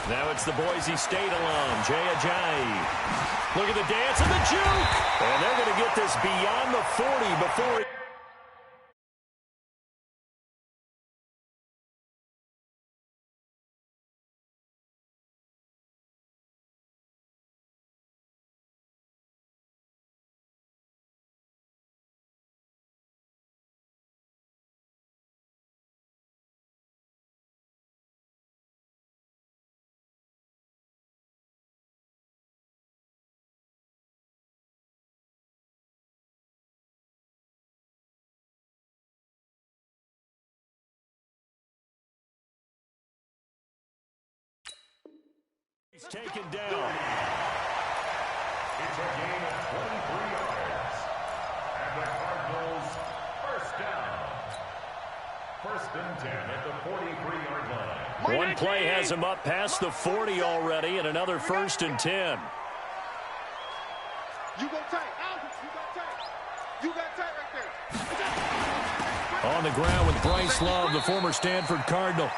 Now it's the Boise State alum, Jay Ajayi. Look at the dance and the juke. And they're going to get this beyond the 40 before it. He's taken down. It's a gain of 23 yards. And the Cardinals first down. First and 10 at the 43-yard line. One play has him up past the 40 already, and another first and 10. You go tight. You got tight. You got tight right there. On the ground with Bryce Love, the former Stanford Cardinal.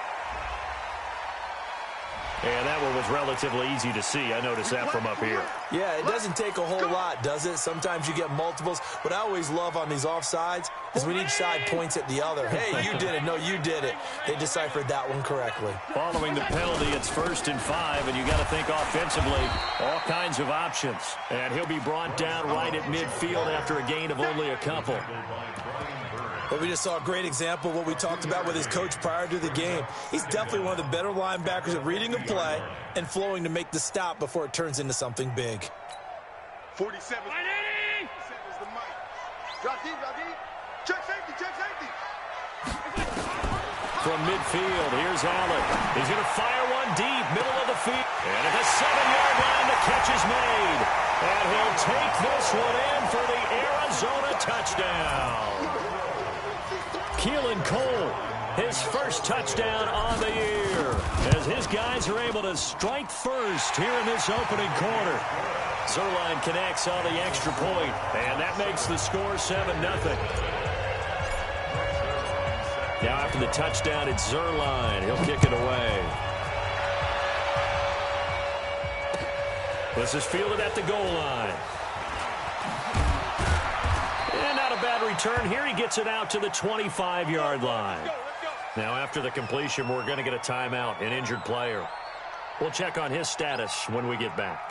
And that one was relatively easy to see. I noticed that from up here. Yeah, it doesn't take a whole lot, does it? Sometimes you get multiples. What I always love on these offsides is when each side points at the other. Hey, you did it. No, you did it. They deciphered that one correctly. Following the penalty, it's first and 5, and you got to think offensively, all kinds of options. And he'll be brought down right at midfield after a gain of only a couple. But we just saw a great example of what we talked about with his coach prior to the game. He's definitely one of the better linebackers at reading a play and flowing to make the stop before it turns into something big. 47 is the mic. Drop deep, drop deep. Check safety, check safety. From midfield, here's Allen. He's going to fire one deep, middle of the field. And at the 7-yard line, the catch is made. And he'll take this one in for the Arizona touchdown. Keelan Cole, his first touchdown on the year, as his guys are able to strike first here in this opening quarter. Zuerlein connects on the extra point, and that makes the score 7-0. Now after the touchdown, it's Zuerlein. He'll kick it away. This is fielded at the goal line. And not a bad return here. He gets it out to the 25-yard line. Now after the completion, we're going to get a timeout, an injured player. We'll check on his status when we get back.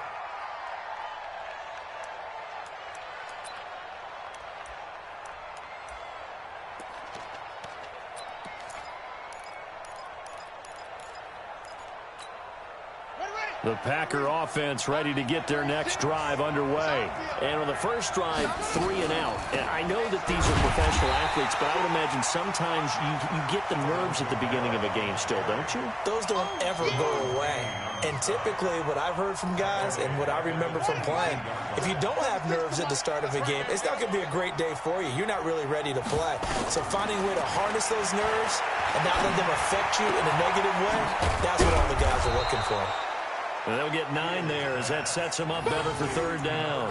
The Packer offense ready to get their next drive underway. And on the first drive, 3 and out. And I know that these are professional athletes, but I would imagine sometimes you get the nerves at the beginning of a game still, don't you? Those don't ever go away. And typically what I've heard from guys and what I remember from playing, if you don't have nerves at the start of a game, it's not going to be a great day for you. You're not really ready to play. So finding a way to harness those nerves and not let them affect you in a negative way, that's what all the guys are looking for. And they'll get 9 there as that sets them up better for third down.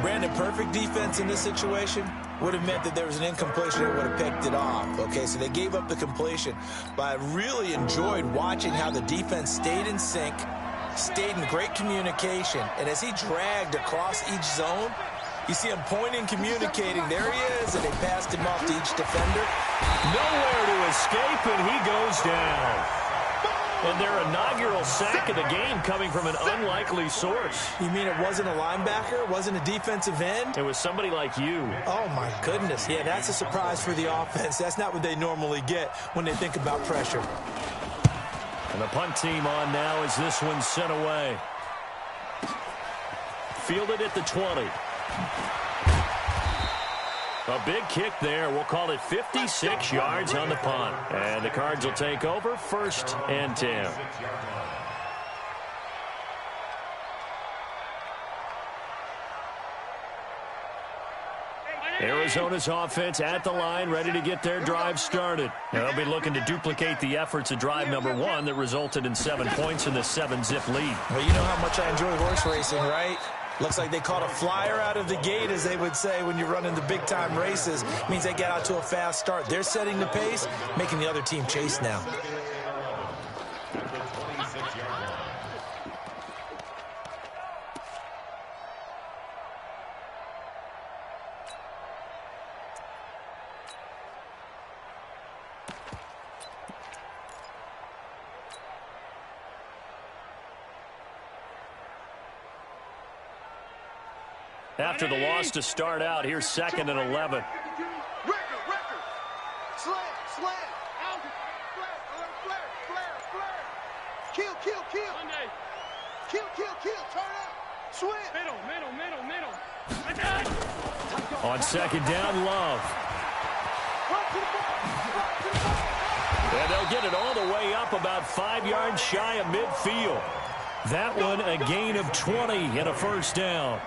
Brandon, perfect defense in this situation would have meant that there was an incompletion that would have picked it off. Okay, so they gave up the completion. But I really enjoyed watching how the defense stayed in sync, stayed in great communication. And as he dragged across each zone, you see him pointing, communicating. There he is, and they passed him off to each defender. Nowhere to escape, and he goes down. And their inaugural sack of the game coming from an unlikely source. You mean it wasn't a linebacker? It wasn't a defensive end? It was somebody like you. Oh, my goodness. Yeah, that's a surprise for the offense. That's not what they normally get when they think about pressure. And the punt team on now as this one's sent away. Fielded at the 20. A big kick there. We'll call it 56 yards on the punt. And the Cards will take over first and 10. Arizona's offense at the line, ready to get their drive started. Now they'll be looking to duplicate the efforts of drive number 1 that resulted in 7 points in the 7-zip lead. Well, you know how much I enjoy horse racing, right? Looks like they caught a flyer out of the gate, as they would say when you're running the big-time races. It means they get out to a fast start. They're setting the pace, making the other team chase now. 46-yard line. After the loss to start out, here's 2nd and 11. Record. Slam. Out. Flare. Kill. Kill. Turn up. Swing. Middle. On 2nd down, Love. And they'll get it all the way up about 5 yards shy of midfield. That one a gain of 20 and a first down.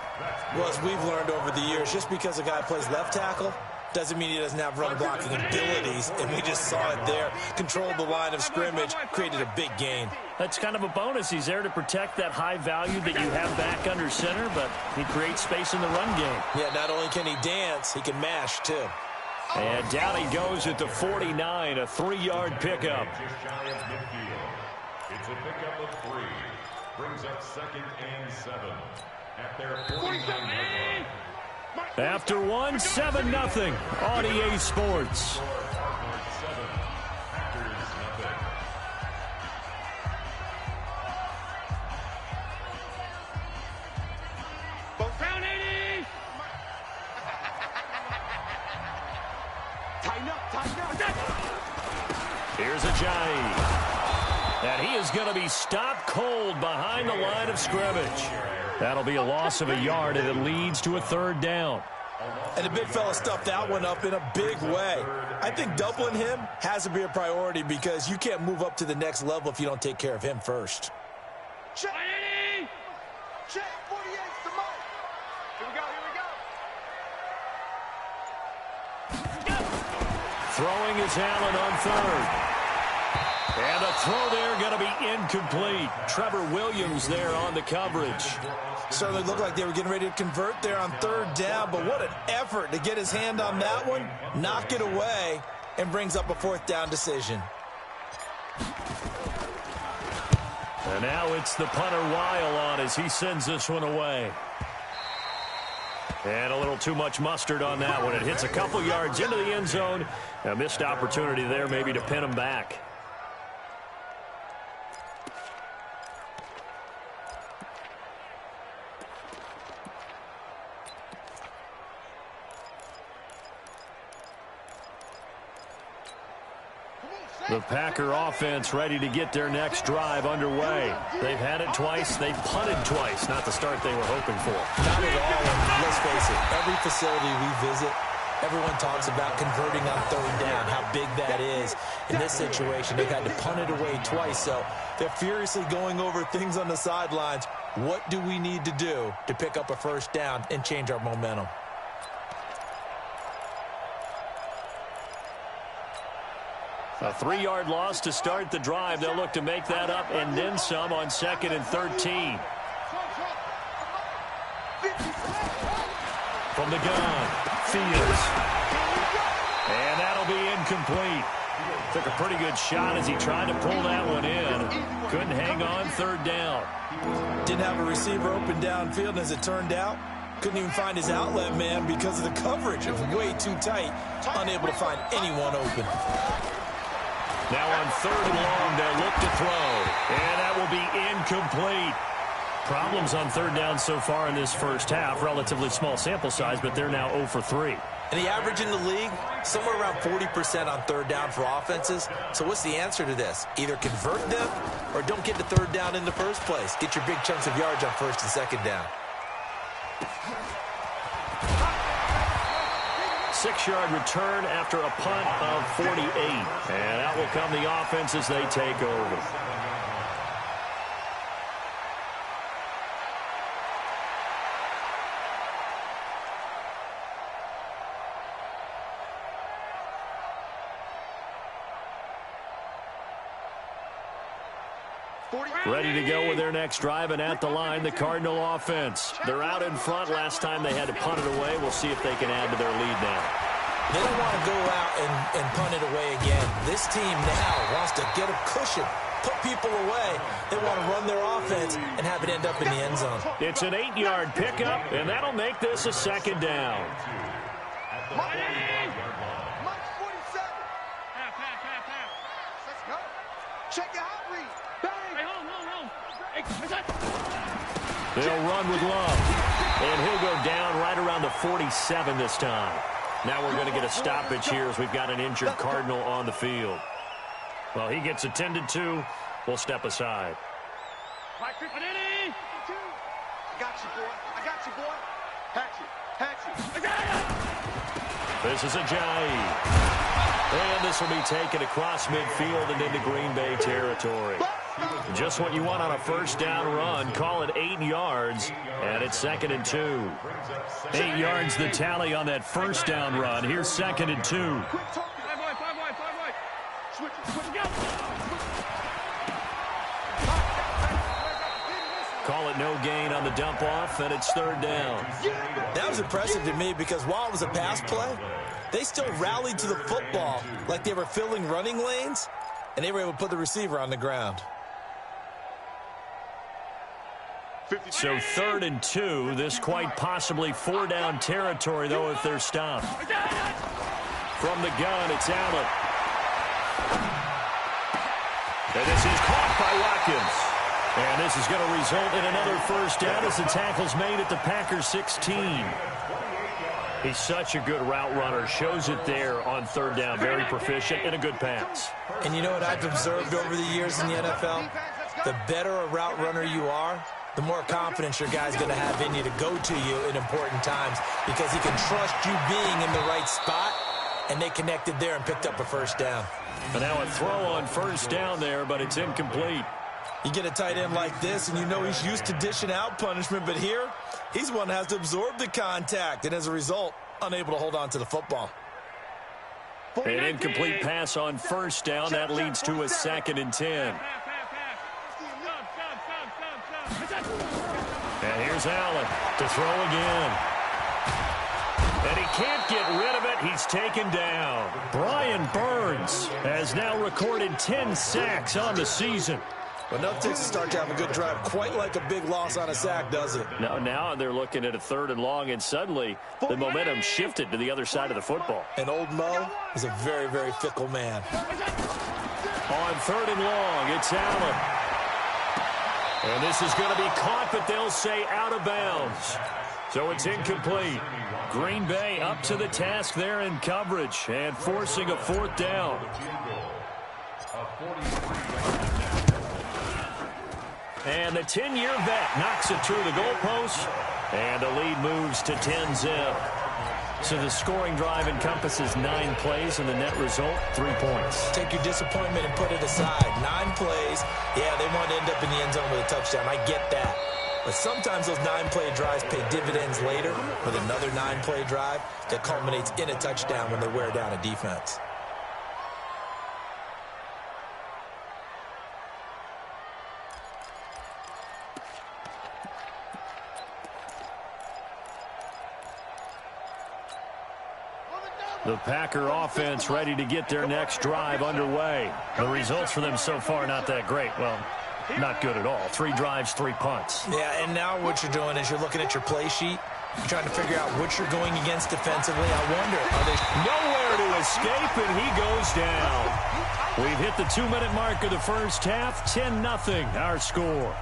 Well, as we've learned over the years, just because a guy plays left tackle doesn't mean he doesn't have run blocking abilities, and we just saw it there. Controlled the line of scrimmage, created a big gain. That's kind of a bonus. He's there to protect that high value that you have back under center, but he creates space in the run game. Yeah, not only can he dance, he can mash, too. And down he goes at the 49, a 3-yard pickup. Just shy of midfield. It's a pickup of 3. Brings up 2nd and 7 at their 49-yard line. After 7-0 on EA Sports. Here's Ajayi. And he is going to be stopped cold behind the line of scrimmage. That'll be a loss of a yard, and it leads to a 3rd down. And the big fella stuffed that one up in a big way. I think doubling him has to be a priority because you can't move up to the next level if you don't take care of him first. Check. 48's the mic. Here we go. Throwing is Allen on 3rd. And a throw there going to be incomplete. Trevor Williams there on the coverage. Certainly looked like they were getting ready to convert there on 3rd down, but what an effort to get his hand on that one, knock it away, and brings up a 4th down decision. And now it's the punter Weil on as he sends this one away. And a little too much mustard on that one. It hits a couple yards into the end zone. A missed opportunity there maybe to pin him back. The Packer offense ready to get their next drive underway. They've had it twice. They've punted twice. Not the start they were hoping for. Not at all. And let's face it, every facility we visit, everyone talks about converting on 3rd down, how big that is. In this situation, they've had to punt it away twice, so they're furiously going over things on the sidelines. What do we need to do to pick up a 1st down and change our momentum? A 3-yard loss to start the drive. They'll look to make that up and then some on 2nd and 13. From the gun, Fields. And that'll be incomplete. Took a pretty good shot as he tried to pull that one in. Couldn't hang on 3rd down. Didn't have a receiver open downfield, and as it turned out, couldn't even find his outlet man because of the coverage. It was way too tight. Unable to find anyone open. Now on 3rd and long, they'll look to throw. And that will be incomplete. Problems on 3rd down so far in this first half. Relatively small sample size, but they're now 0 for 3. And the average in the league, somewhere around 40% on 3rd down for offenses. So what's the answer to this? Either convert them or don't get to 3rd down in the first place. Get your big chunks of yards on 1st and 2nd down. 6-yard return after a punt of 48. And out will come the offense as they take over. Ready to go with their next drive, and at the line, the Cardinal offense. They're out in front. Last time they had to punt it away. We'll see if they can add to their lead now. They don't want to go out and punt it away again. And this team now wants to get a cushion, put people away. They want to run their offense and have it end up in the end zone. It's an 8-yard pickup, and that'll make this a second down. Mike 47. Let's go. Check your hot read. Bang. They'll run with Love, and he'll go down right around the 47 this time. Now we're going to get a stoppage here as we've got an injured Cardinal on the field. Well, he gets attended to. We'll step aside. I got you, boy. I got you, boy. Hatchet. I got you. This is Ajayi. And this will be taken across midfield and into Green Bay territory. Just what you want on a first down run. Call it 8 yards, and it's 2nd and 2. 8 yards the tally on that first down run. Here's 2nd and 2. Call it no gain on the dump off, and it's 3rd down. That was impressive to me because while it was a pass play, they still rallied to the football like they were filling running lanes, and they were able to put the receiver on the ground. So 3rd and 2. This quite possibly 4-down territory, though, if they're stopped. From the gun, it's Allen. And this is caught by Watkins. And this is going to result in another first down as the tackle's made at the Packers 16. He's such a good route runner. Shows it there on 3rd down. Very proficient and a good pass. And you know what I've observed over the years in the NFL? The better a route runner you are, the more confidence your guy's going to have in you to go to you in important times because he can trust you being in the right spot, and they connected there and picked up a first down. And now a throw on first down there, but it's incomplete. You get a tight end like this, and you know he's used to dishing out punishment, but here, he's one that has to absorb the contact, and as a result, unable to hold on to the football. An incomplete pass on first down. That leads to a 2nd and 10. And here's Allen to throw again. And he can't get rid of it. He's taken down. Brian Burns has now recorded 10 sacks on the season. But enough takes to start to have a good drive, quite like a big loss on a sack, does it? Now they're looking at a 3rd and long, and suddenly the momentum shifted to the other side of the football. And old Mo is a very, very fickle man. On 3rd and long, it's Allen. And this is going to be caught, but they'll say out of bounds. So it's incomplete. Green Bay up to the task there in coverage and forcing a 4th down. And the 10-year vet knocks it through the goalpost, and the lead moves to 10-zip. So the scoring drive encompasses 9 plays, and the net result, 3 points. Take your disappointment and put it aside. 9 plays. Yeah, they want to end up in the end zone with a touchdown. I get that. But sometimes those 9-play drives pay dividends later with another 9-play drive that culminates in a touchdown when they wear down a defense. The Packer offense ready to get their next drive underway. The results for them so far not that great. Well, not good at all. 3 drives, 3 punts. Yeah, and now what you're doing is you're looking at your play sheet. You're trying to figure out what you're going against defensively. I wonder, are they nowhere to escape, and he goes down. We've hit the 2-minute mark of the first half. 10-0 our score.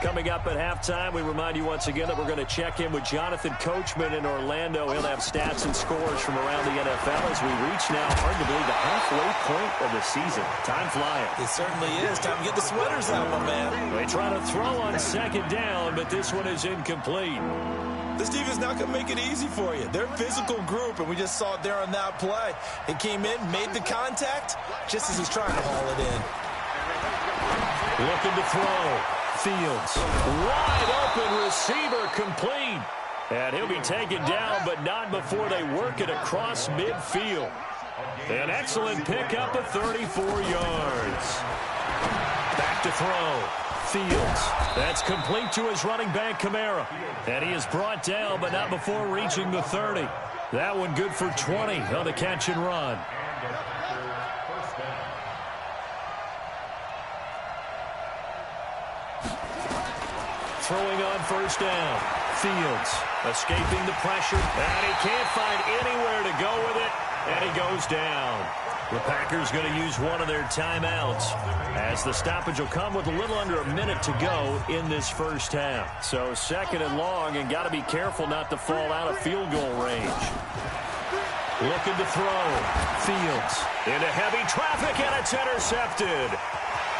Coming up at halftime, we remind you once again that we're going to check in with Jonathan Coachman in Orlando. He'll have stats and scores from around the NFL as we reach now, hard to believe, the halfway point of the season. Time flying. It certainly is. Time to get the sweaters out, my man. They try to throw on 2nd down, but this one is incomplete. This defense not going to make it easy for you. They're a physical group, and we just saw it there on that play. He came in, made the contact, just as he's trying to haul it in. Looking to throw. Fields, wide open receiver, complete. And he'll be taken down, but not before they work it across midfield. An excellent pickup of 34 yards. Back to throw. Fields. That's complete to his running back, Kamara. And he is brought down, but not before reaching the 30. That one good for 20 on the catch and run. Throwing on first down. Fields escaping the pressure, and he can't find anywhere to go with it, and he goes down. The Packers going to use one of their timeouts as the stoppage will come with a little under a minute to go in this first half. So second and long, and got to be careful not to fall out of field goal range. Looking to throw. Fields into heavy traffic, and it's intercepted.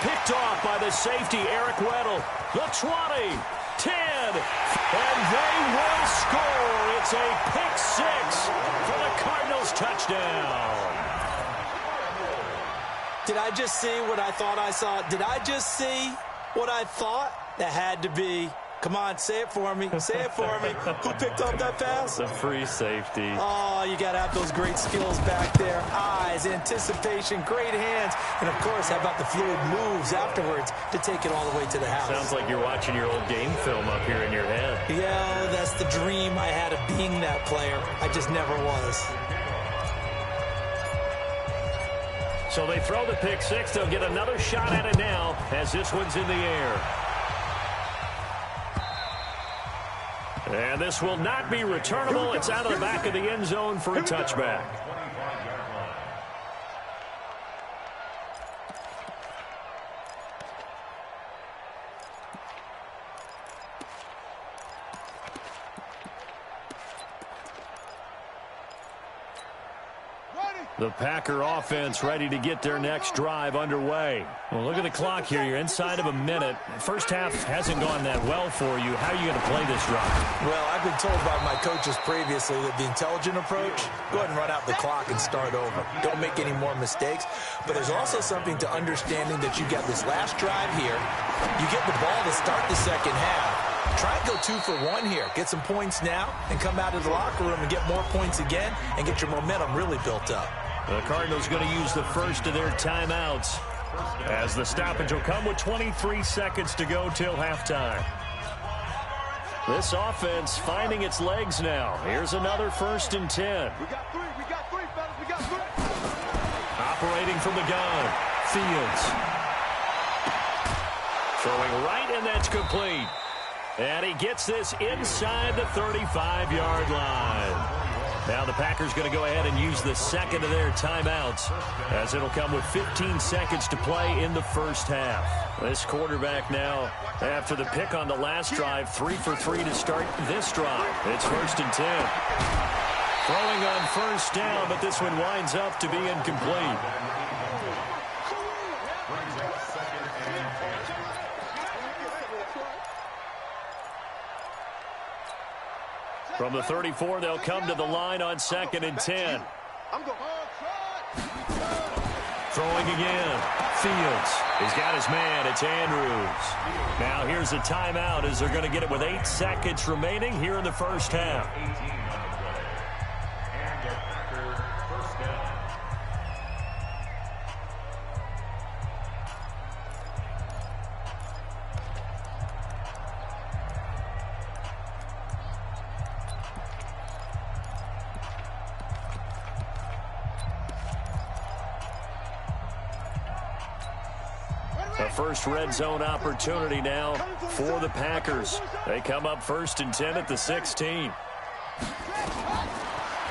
Picked off by the safety, Eric Weddle. The 20, 10, and they will score. It's a pick six for the Cardinals touchdown. Did I just see what I thought I saw? Did I just see what I thought? That had to be. Come on, say it for me. Say it for me. Who picked up that pass? The free safety. Oh, you got to have those great skills back there. Eyes, anticipation, great hands. And, of course, how about the fluid moves afterwards to take it all the way to the house? Sounds like you're watching your old game film up here in your head. Yeah, that's the dream I had of being that player. I just never was. So they throw the pick six. They'll get another shot at it now as this one's in the air. And this will not be returnable. It's out of the back of the end zone for a touchback. The Packer offense ready to get their next drive underway. Well, look at the clock here. You're inside of a minute. First half hasn't gone that well for you. How are you going to play this drive? Well, I've been told by my coaches previously that the intelligent approach, go ahead and run out the clock and start over. Don't make any more mistakes. But there's also something to understanding that you got this last drive here. You get the ball to start the second half. Try and go 2 for 1 here. Get some points now and come out of the locker room and get more points again and get your momentum really built up. The Cardinals going to use the first of their timeouts as the stoppage will come with 23 seconds to go till halftime. This offense finding its legs now. Here's another 1st and 10. We got three, fellas. We got three. Operating from the gun. Fields. Throwing right, and that's complete. And he gets this inside the 35-yard line. Now the Packers going to go ahead and use the second of their timeouts as it'll come with 15 seconds to play in the first half. This quarterback now, after the pick on the last drive, 3 for 3 to start this drive. It's 1st and 10. Throwing on first down, but this one winds up to be incomplete. From the 34, they'll come to the line on 2nd and 10. Throwing again. Fields. He's got his man. It's Andrews. Now here's a timeout as they're going to get it with 8 seconds remaining here in the first half. The first red zone opportunity now for the Packers. They come up 1st and 10 at the 16.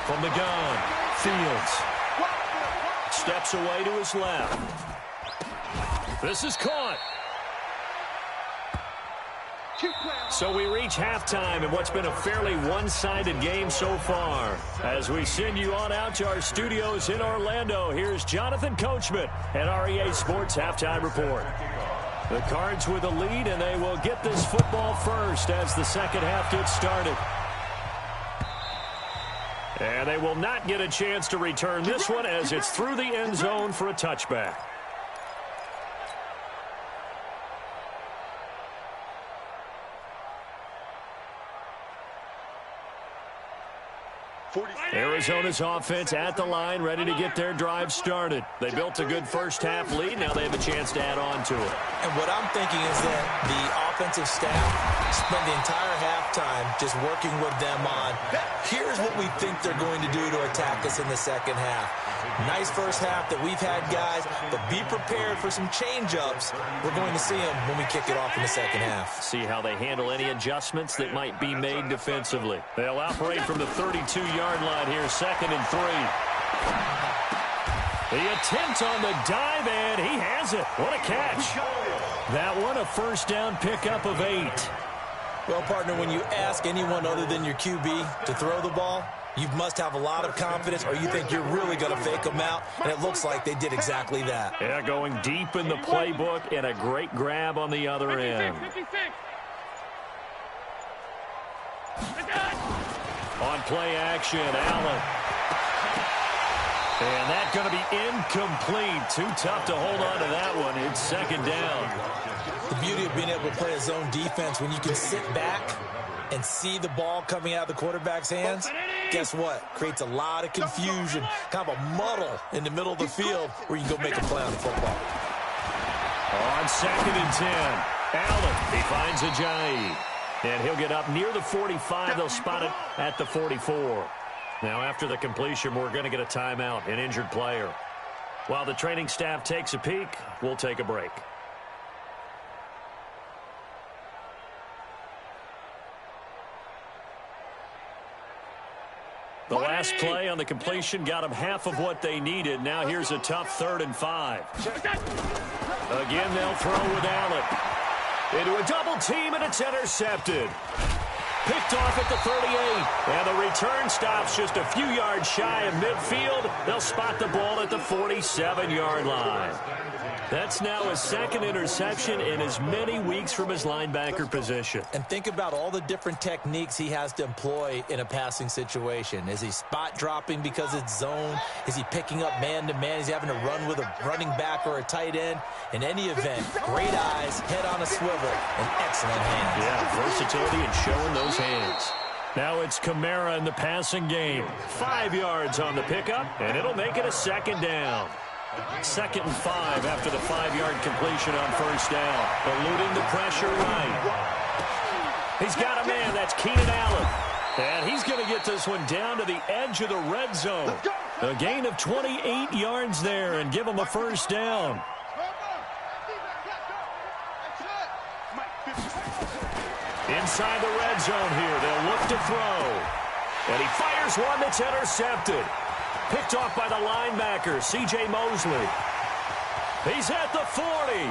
From the gun, Fields steps away to his left. This is caught. So we reach halftime in what's been a fairly one-sided game so far. As we send you on out to our studios in Orlando, here's Jonathan Coachman at our EA Sports Halftime Report. The Cards with a lead, and they will get this football first as the second half gets started. And they will not get a chance to return this one as it's through the end zone for a touchback. Arizona's offense at the line, ready to get their drive started. They built a good first-half lead. Now they have a chance to add on to it. And what I'm thinking is that the offensive staff spent the entire halftime just working with them on, here's what we think they're going to do to attack us in the second half. Nice first half that we've had, guys, but be prepared for some change-ups. We're going to see them when we kick it off in the second half. See how they handle any adjustments that might be made defensively. They'll operate from the 32-yard line here, 2nd and 3. The attempt on the dive, and he has it. What a catch. That one, a first down pickup of 8. Well, partner, when you ask anyone other than your QB to throw the ball, you must have a lot of confidence, or you think you're really going to fake them out, and it looks like they did exactly that. Yeah, going deep in the playbook, and a great grab on the other end. On play action, Allen. And that's going to be incomplete. Too tough to hold on to that one. It's 2nd down. The beauty of being able to play a zone defense, when you can sit back and see the ball coming out of the quarterback's hands, guess what? Creates a lot of confusion, kind of a muddle in the middle of the field where you can go make a play on the football. On 2nd and 10, Allen, he finds Ajayi. And he'll get up near the 45. They'll spot it at the 44. Now, after the completion, we're going to get a timeout, an injured player. While the training staff takes a peek, we'll take a break. The last play on the completion got them half of what they needed. Now here's a tough 3rd and 5. Again, they'll throw with Allen. Into a double team, and it's intercepted. Picked off at the 38. And the return stops just a few yards shy of midfield. They'll spot the ball at the 47-yard line. That's now his 2nd interception in as many weeks from his linebacker position. And think about all the different techniques he has to employ in a passing situation. Is he spot dropping because it's zone? Is he picking up man-to-man? Is he having to run with a running back or a tight end? In any event, great eyes, head on a swivel, and excellent hands. Yeah, versatility and showing those hands. Now it's Kamara in the passing game. 5 yards on the pickup, and it'll make it a 2nd down. 2nd and 5 after the 5-yard completion on 1st down. Eluding the pressure right. He's got a man. That's Keenan Allen. And he's going to get this one down to the edge of the red zone. A gain of 28 yards there and give him a 1st down. Inside the red zone here. They'll look to throw. And he fires one that's intercepted. Picked off by the linebacker, C.J. Mosley. He's at the 40,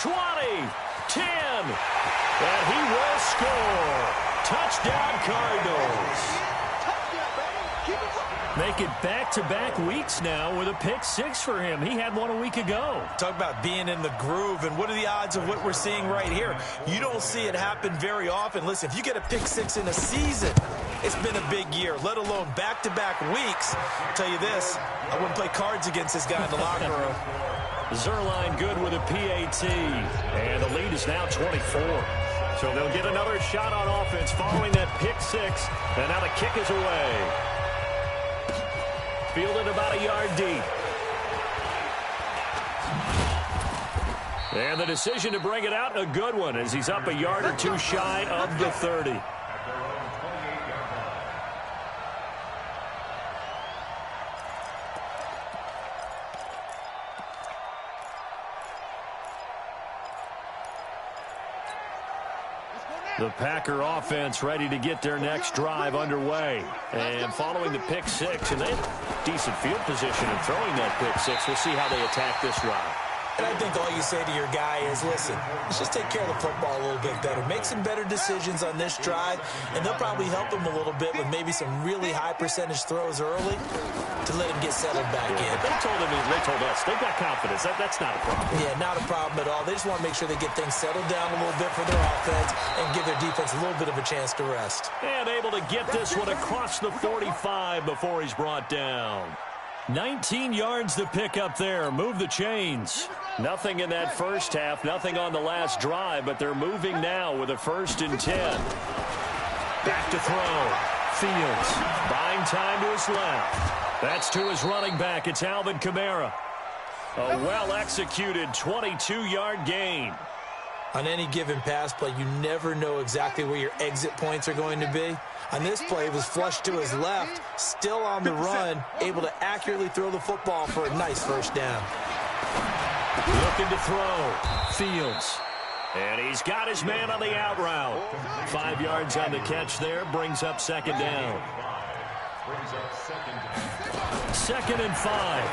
20, 10, and he will score. Touchdown, Cardinals. Make it back-to-back weeks now with a pick 6 for him. He had one a week ago. Talk about being in the groove, and what are the odds of what we're seeing right here? You don't see it happen very often. Listen, if you get a pick 6 in a season, it's been a big year, let alone back-to-back weeks. I'll tell you this, I wouldn't play cards against this guy in the locker room. Zerline good with a PAT, and the lead is now 24. So they'll get another shot on offense following that pick 6, and now the kick is away. Fielded about a yard deep. And the decision to bring it out, a good one, as he's up a yard or two shy of the 30. The Packer offense ready to get their next drive underway. And following the pick 6, and they have decent field position in throwing that pick 6. We'll see how they attack this drive. And I think all you say to your guy is, listen, let's just take care of the football a little bit better. Make some better decisions on this drive, and they'll probably help him a little bit with maybe some really high percentage throws early to let him get settled back in. They told us, they've got confidence. That's not a problem. Yeah, not a problem at all. They just want to make sure they get things settled down a little bit for their offense and give their defense a little bit of a chance to rest. And able to get this one across the 45 before he's brought down. 19 yards to pick up there. Move the chains. Nothing in that first half, nothing on the last drive, but they're moving now with a 1st and 10. Back to throw. Fields buying time to his left. That's to his running back. It's Alvin Kamara. A well-executed 22-yard gain. On any given pass play, you never know exactly where your exit points are going to be. On this play, it was flushed to his left, still on the run, able to accurately throw the football for a nice first down. Looking to throw. Fields. And he's got his man on the out route. 5 yards on the catch there, brings up second down. Second and 5.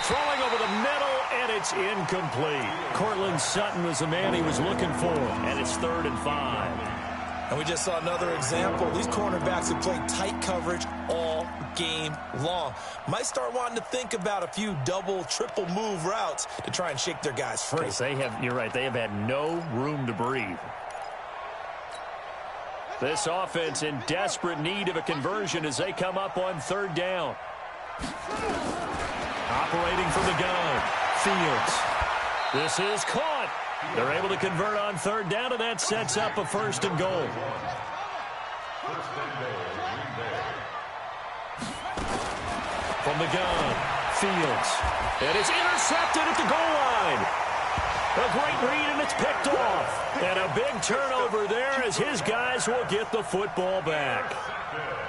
Throwing over the middle, and it's incomplete. Cortland Sutton was the man he was looking for, and it's 3rd and 5. And we just saw another example. These cornerbacks have played tight coverage all game long. Might start wanting to think about a few double, triple move routes to try and shake their guys free. You're right, they have had no room to breathe. This offense in desperate need of a conversion as they come up on 3rd down. Operating from the gun, Fields. This is caught. They're able to convert on 3rd down, and that sets up a 1st and goal. From the gun, Fields. And it's intercepted at the goal line. A great read, and it's picked off. And a big turnover there as his guys will get the football back.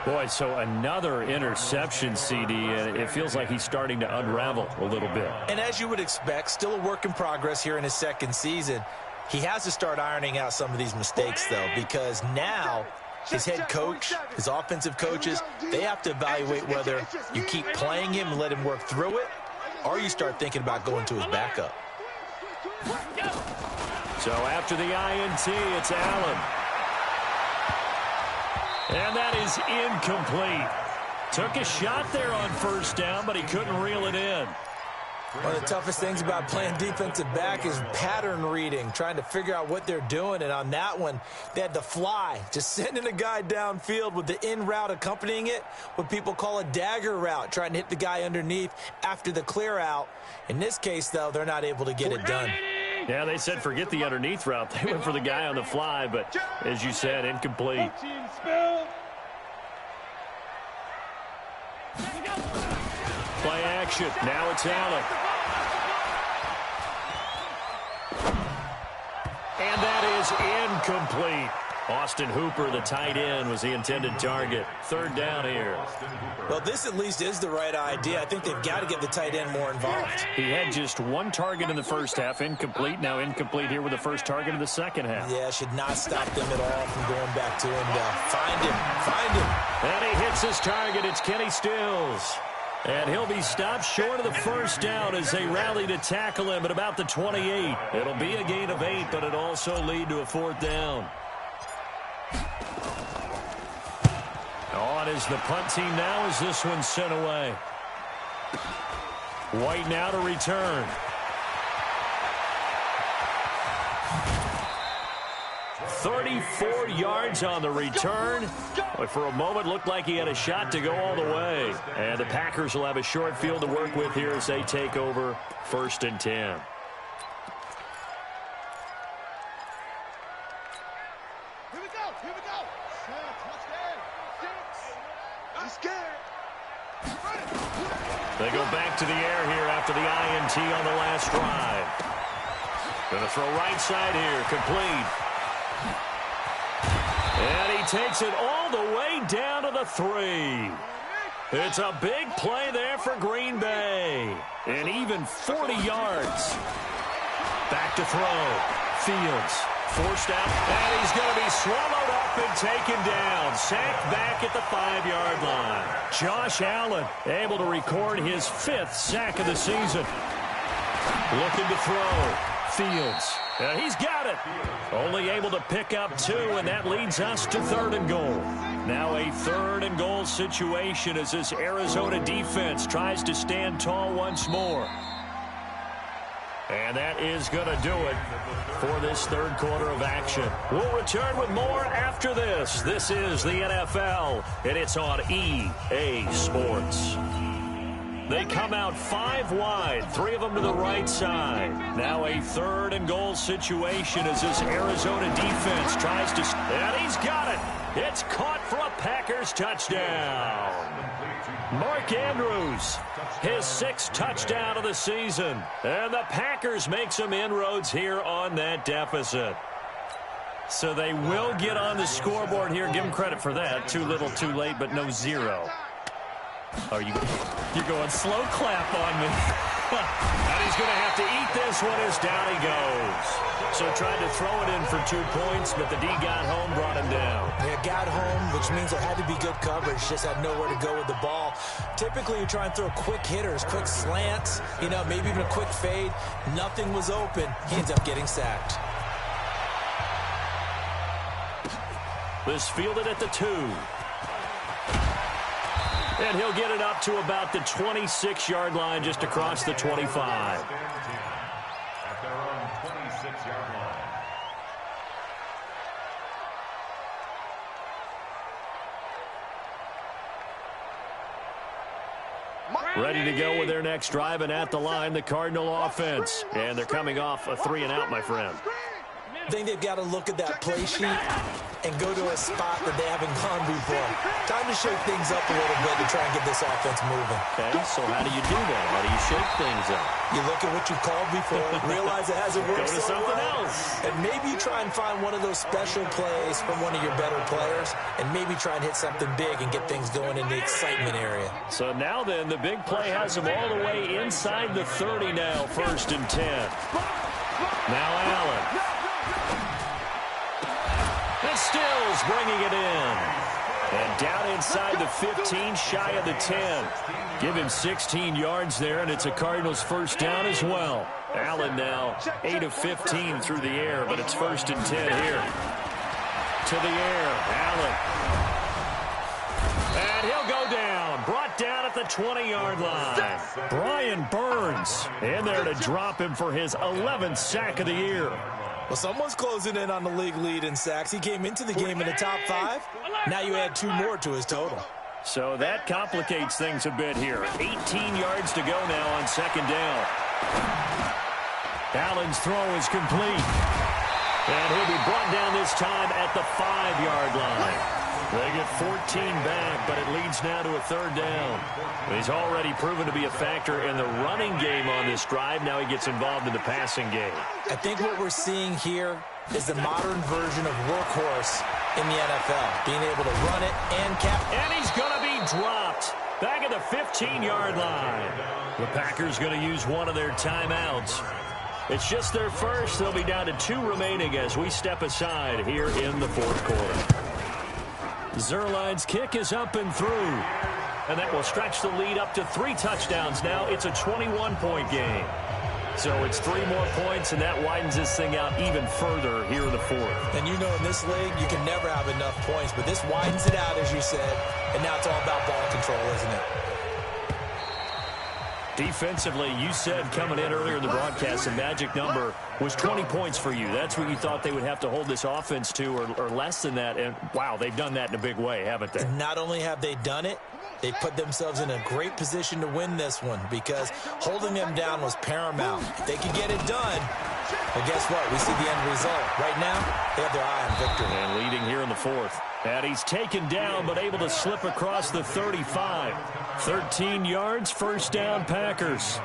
Boy, so another interception, CD, and it feels like he's starting to unravel a little bit. And as you would expect, still a work in progress here in his 2nd season. He has to start ironing out some of these mistakes, though, because now his head coach, his offensive coaches, they have to evaluate whether you keep playing him and let him work through it, or you start thinking about going to his backup. So after the INT, it's Allen. And that is incomplete. Took a shot there on 1st down, but he couldn't reel it in. One of the toughest things about playing defensive back is pattern reading, trying to figure out what they're doing. And on that one, they had to fly, just sending a guy downfield with the in route accompanying it, what people call a dagger route, trying to hit the guy underneath after the clear out. In this case, though, they're not able to get it done. Yeah, they said forget the underneath route. They went for the guy on the fly, but as you said, incomplete. Play action. Now it's Allen. And that is incomplete. Austin Hooper, the tight end, was the intended target. 3rd down here. Well, this at least is the right idea. I think they've got to get the tight end more involved. He had just 1 target in the 1st half, incomplete. Now incomplete here with the 1st target in the 2nd half. Yeah, should not stop them at all from going back to him. Find him. And he hits his target. It's Kenny Stills. And he'll be stopped short of the 1st down as they rally to tackle him at about the 28. It'll be a gain of 8, but it'll also lead to a 4th down. On is the punt team now as this one's sent away. White now to return. 34 yards on the return. But for a moment, looked like he had a shot to go all the way. And the Packers will have a short field to work with here as they take over 1st and 10. They go back to the air here after the INT on the last drive. Going to throw right side here, complete. And he takes it all the way down to the 3. It's a big play there for Green Bay. And even 40 yards. Back to throw. Fields forced out, and he's going to be swallowed up and taken down. Sacked back at the 5-yard line. Josh Allen able to record his 5th sack of the season. Looking to throw. Fields. He's got it. Only able to pick up 2, and that leads us to 3rd and goal. Now a 3rd and goal situation as this Arizona defense tries to stand tall once more. And that is going to do it for this 3rd quarter of action. We'll return with more after this. This is the NFL, and it's on EA Sports. They come out 5 wide, 3 of them to the right side. Now a 3rd and goal situation as this Arizona defense tries to... And he's got it. It's caught for a Packers touchdown. Mark Andrews, his 6th touchdown of the season. And the Packers make some inroads here on that deficit. So they will get on the scoreboard here. Give them credit for that. Too little, too late, but no 0. Oh, you're going slow clap on me. And he's going to have to eat this one as down he goes. So tried to throw it in for 2 points, but the D got home, brought him down. Yeah, got home, which means there had to be good coverage. Just had nowhere to go with the ball. Typically, you try and throw quick hitters, quick slants, maybe even a quick fade. Nothing was open. He ends up getting sacked. This fielded at the 2. And he'll get it up to about the 26-yard line, just across the 25. At their own 26-yard line. Ready to go with their next drive, and at the line, the Cardinal offense. And they're coming off a 3-and-out, my friend. I think they've got to look at that play sheet and go to a spot that they haven't gone before. Time to shake things up a little bit to try and get this offense moving. Okay, so how do you do that? How do you shake things up? You look at what you've called before, realize it hasn't worked Go to something else. And maybe you try and find one of those special plays from one of your better players, and maybe try and hit something big and get things going in the excitement area. So now then, the big play has them all the way inside the 30 now, 1st and 10. Now Allen. And Stills bringing it in. And down inside the 15, shy of the 10. Give him 16 yards there, and it's a Cardinals 1st down as well. Allen now 8 of 15 through the air, but it's 1st and 10 here. To the air, Allen. And he'll go down. Brought down at the 20-yard line. Brian Burns in there to drop him for his 11th sack of the year. Well, someone's closing in on the league lead in sacks. He came into the game in the top 5. Now you add 2 more to his total. So that complicates things a bit here. 18 yards to go now on 2nd down. Allen's throw is complete. And he'll be brought down this time at the 5-yard line. They get 14 back, but it leads now to a 3rd down. He's already proven to be a factor in the running game on this drive. Now he gets involved in the passing game. I think what we're seeing here is the modern version of workhorse in the NFL, being able to run it and cap. And he's going to be dropped back at the 15-yard line. The Packers going to use one of their timeouts. It's just their first. They'll be down to 2 remaining as we step aside here in the 4th quarter. Zerline's kick is up and through. And that will stretch the lead up to 3 touchdowns now. It's a 21-point game. So it's 3 more points, and that widens this thing out even further here in the 4th. And you know in this league, you can never have enough points, but this widens it out, as you said, and now it's all about ball control, isn't it? Defensively, you said coming in earlier in the broadcast, the magic number was 20 points for you. That's what you thought they would have to hold this offense to, or less than that. And, wow, they've done that in a big way, haven't they? And not only have they done it, they put themselves in a great position to win this one because holding them down was paramount. If they could get it done, well, guess what? We see the end result. Right now, they have their eye on victory. And leading here in the 4th. And he's taken down, but able to slip across the 35. 13 yards, 1st down, Packers.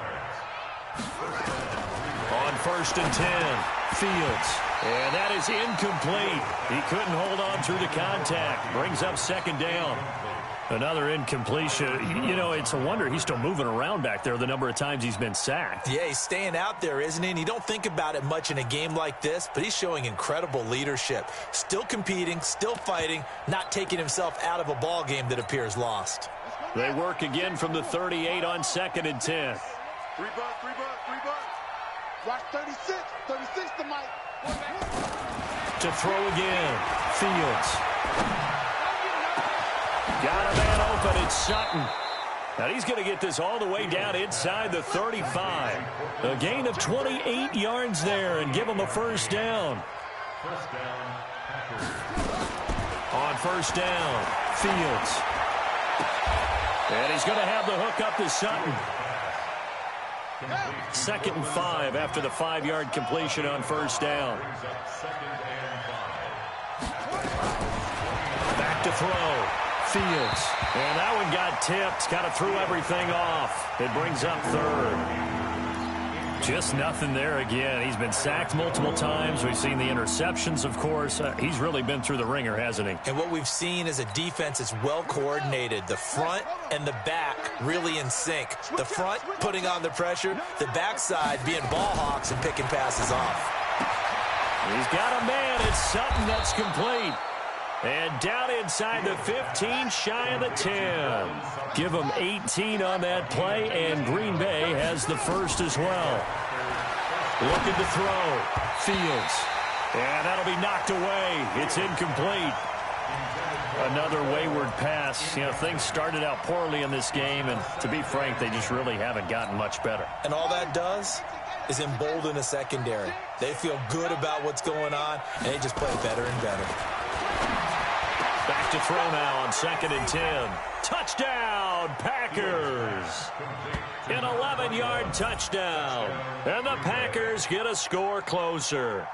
On 1st and 10, Fields. And that is incomplete. He couldn't hold on through the contact. Brings up 2nd down. Another incompletion. You know, it's a wonder he's still moving around back there the number of times he's been sacked. Yeah, he's staying out there, isn't he? And you don't think about it much in a game like this, but he's showing incredible leadership. Still competing, still fighting, not taking himself out of a ball game that appears lost. They work again from the 38 on 2nd and 10. 3 bucks, 3 bucks, 3 bucks. Watch 36, 36 to Mike. To throw again, Fields. Got a man open, it's Sutton. Now he's going to get this all the way down inside the 35. A gain of 28 yards there and give him a 1st down. On 1st down, Fields. And he's going to have the hook up to Sutton. 2nd and 5 after the 5-yard completion on first down. Back to throw. Fields. And that one got tipped. Kind of threw everything off. It brings up 3rd. Just nothing there again. He's been sacked multiple times. We've seen the interceptions, of course. He's really been through the ringer, hasn't he? And what we've seen is a defense that's well coordinated. The front and the back really in sync. The front putting on the pressure. The backside being ball hawks and picking passes off. He's got a man. It's Sutton that's complete. And down inside the 15, shy of the 10. Give them 18 on that play, and Green Bay has the first as well. Looking to throw. Fields. And that'll be knocked away. It's incomplete. Another wayward pass. You know, things started out poorly in this game, and to be frank, they just really haven't gotten much better. And all that does is embolden a secondary. They feel good about what's going on, and they just play better and better. Back to throw now on 2nd and 10. Touchdown, Packers! An 11-yard touchdown. And the Packers get a score closer.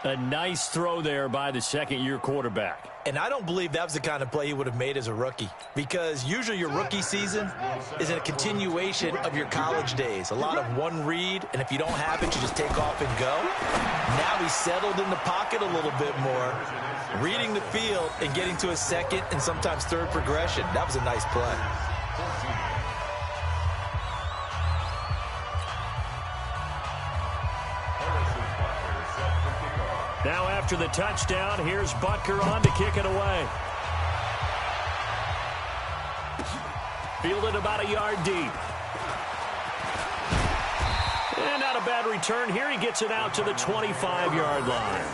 A nice throw there by the second-year quarterback. And I don't believe that was the kind of play he would have made as a rookie, because usually your rookie season is a continuation of your college days. A lot of one read, and if you don't have it, you just take off and go. Now he's settled in the pocket a little bit more, reading the field and getting to a second and sometimes third progression. That was a nice play. Now after the touchdown, here's Butker on to kick it away. Fielded about a yard deep. And not a bad return. Here he gets it out to the 25-yard line.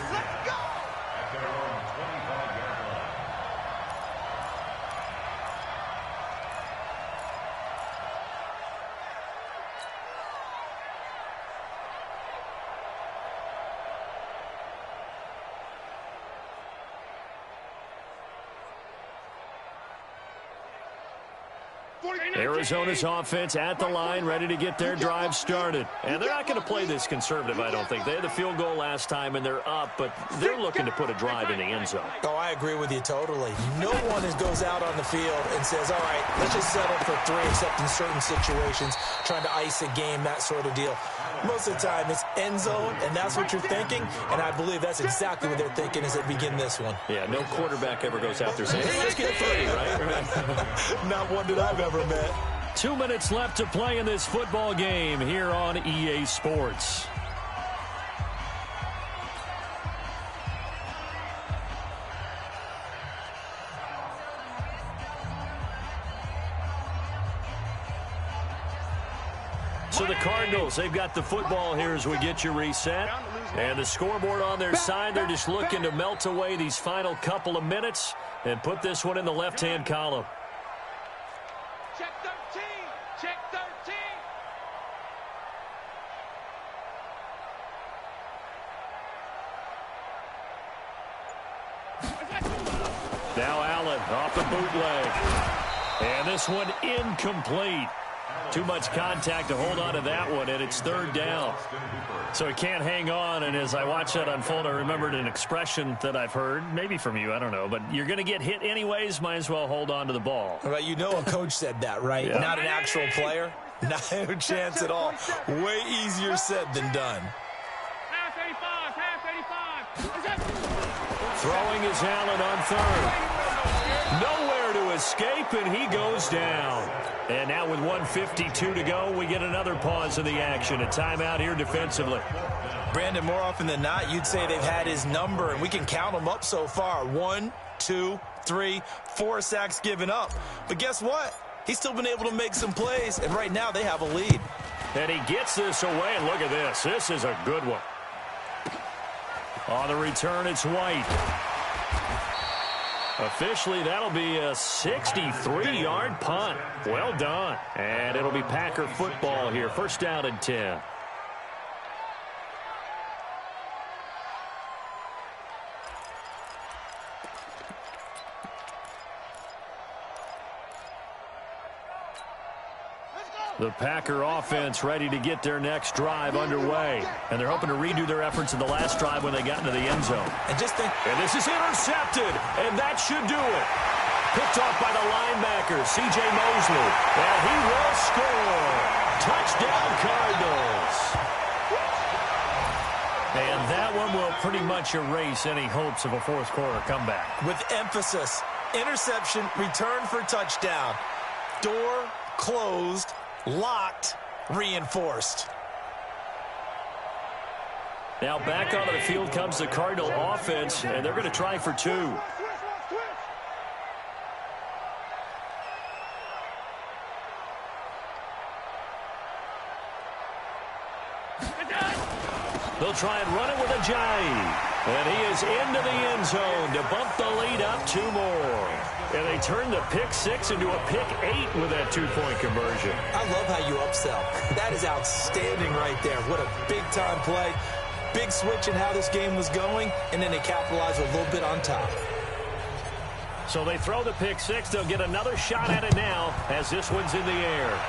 Arizona's offense at the line, ready to get their drive started. And they're not going to play this conservative, I don't think. They had the field goal last time, and they're up, but they're looking to put a drive in the end zone. Oh, I agree with you totally. No one goes out on the field and says, all right, let's just settle for 3, except in certain situations, trying to ice a game, that sort of deal. Most of the time, it's end zone, and that's what you're thinking, and I believe that's exactly what they're thinking as they begin this one. Yeah, no quarterback ever goes out there saying, hey, let's get 3, right? Not one that I've ever met. 2 minutes left to play in this football game here on EA Sports. So the Cardinals, they've got the football here as we get you reset. And the scoreboard on their side, they're just looking to melt away these final couple of minutes and put this one in the left-hand column. Check 13. Check 13. Now Allen off the bootleg. And this one incomplete. Too much contact to hold on to that one, and it's 3rd down. So he can't hang on, and as I watch that unfold, I remembered an expression that I've heard, maybe from you, I don't know, but you're going to get hit anyways, might as well hold on to the ball. Well, you know a coach said that, right? Yeah. Not an actual player. Not a chance at all. Way easier said than done. Half 85. Throwing is Allen on 3rd. Nowhere to escape, and he goes down. And now with 1:52 to go, we get another pause in the action. A timeout here defensively. Brandon, more often than not, you'd say they've had his number, and we can count them up so far. 1, 2, 3, 4 sacks given up. But guess what? He's still been able to make some plays, and right now they have a lead. And he gets this away, and look at this. This is a good one. On the return, it's White. Officially, that'll be a 63-yard punt. Well done. And it'll be Packer football here. 1st down and 10. The Packer offense ready to get their next drive underway. And they're hoping to redo their efforts in the last drive when they got into the end zone. And this is intercepted, and that should do it. Picked off by the linebacker, C.J. Mosley. And he will score. Touchdown, Cardinals. And that one will pretty much erase any hopes of a fourth quarter comeback. With emphasis, interception, return for touchdown. Door closed. Locked, reinforced. Now back onto the field comes the Cardinal offense, and they're going to try for 2. They'll try and run it with Ajayi. And he is into the end zone to bump the lead up 2 more. And they turn the pick 6 into a pick 8 with that 2-point conversion. I love how you upsell. That is outstanding right there. What a big-time play. Big switch in how this game was going, and then they capitalize a little bit on top. So they throw the pick 6. They'll get another shot at it now as this one's in the air.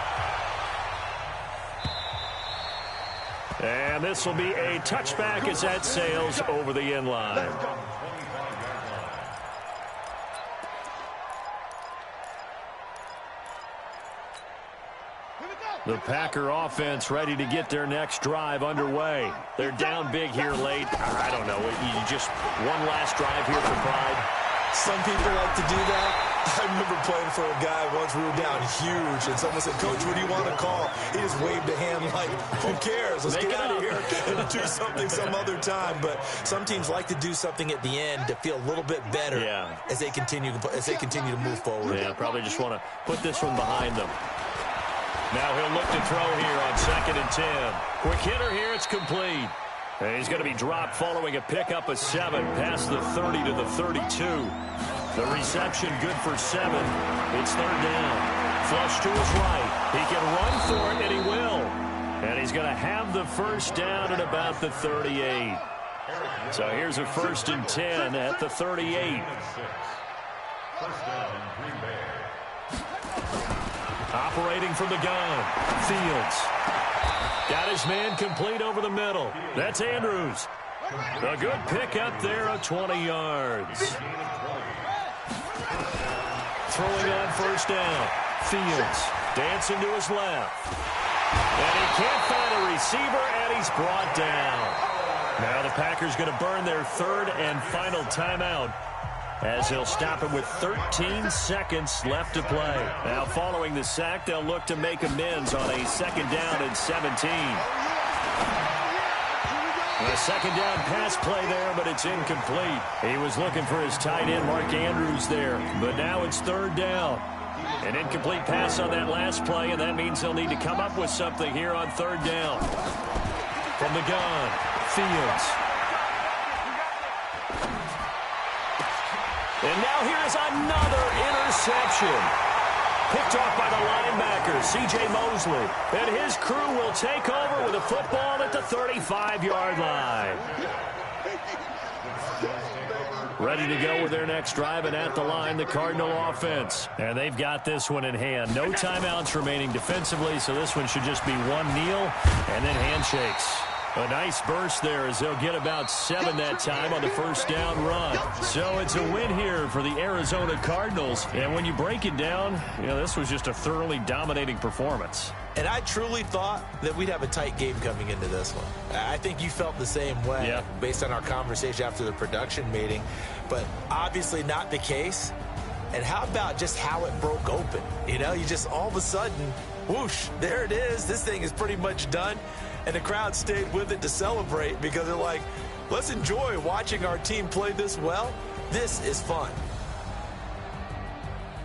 And this will be a touchback as that sails over the end line. The Packer offense ready to get their next drive underway. They're down big here late. I don't know. You just one last drive here for pride. Some people like to do that. I remember playing for a guy once. We were down huge, and someone said, "Coach, what do you want to call?" He just waved a hand like, "Who cares? Let's get out of here and do something some other time." But some teams like to do something at the end to feel a little bit better as they continue to move forward. Yeah, probably just want to put this one behind them. Now he'll look to throw here on 2nd and 10. Quick hitter here. It's complete. And he's going to be dropped following a pickup of 7 past the 30 to the 32. The reception good for 7. It's 3rd down. Flush to his right. He can run for it, and he will. And he's going to have the first down at about the 38. So here's a 1st and 10 at the 38. First down, Green Bay. Operating from the gun. Fields. Got his man complete over the middle. That's Andrews. A good pickup there of 20 yards. Throwing on 1st down. Fields dancing to his left. And he can't find a receiver, and he's brought down. Now the Packers going to burn their 3rd and final timeout, as he'll stop him with 13 seconds left to play. Now, following the sack, they'll look to make amends on a 2nd down and 17. A 2nd down pass play there, but it's incomplete. He was looking for his tight end, Mark Andrews, there. But now it's 3rd down. An incomplete pass on that last play, and that means they'll need to come up with something here on 3rd down. From the gun, Fields. And now here's another interception. Picked off by the linebacker, C.J. Mosley. And his crew will take over with a football at the 35-yard line. Ready to go with their next drive, and at the line, the Cardinal offense. And they've got this one in hand. No timeouts remaining defensively, so this one should just be one kneel and then handshakes. A nice burst there as they'll get about 7 that time on the 1st down run. So it's a win here for the Arizona Cardinals. And when you break it down, this was just a thoroughly dominating performance. And I truly thought that we'd have a tight game coming into this one. I think you felt the same way based on our conversation after the production meeting. But obviously not the case. And how about just how it broke open? You just all of a sudden, whoosh, there it is. This thing is pretty much done. And the crowd stayed with it to celebrate because they're like, let's enjoy watching our team play this well. This is fun.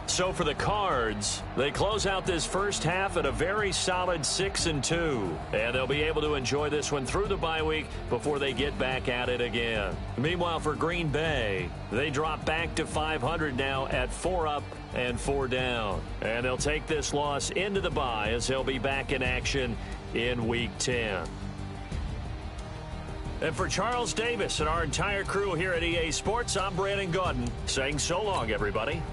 So for the Cards, they close out this first half at a very solid 6-2. And they'll be able to enjoy this one through the bye week before they get back at it again. Meanwhile, for Green Bay, they drop back to 500 now at 4 up and 4 down. And they'll take this loss into the bye as they'll be back in action in Week 10. And for Charles Davis and our entire crew here at EA Sports, I'm Brandon Gaudin saying so long, everybody.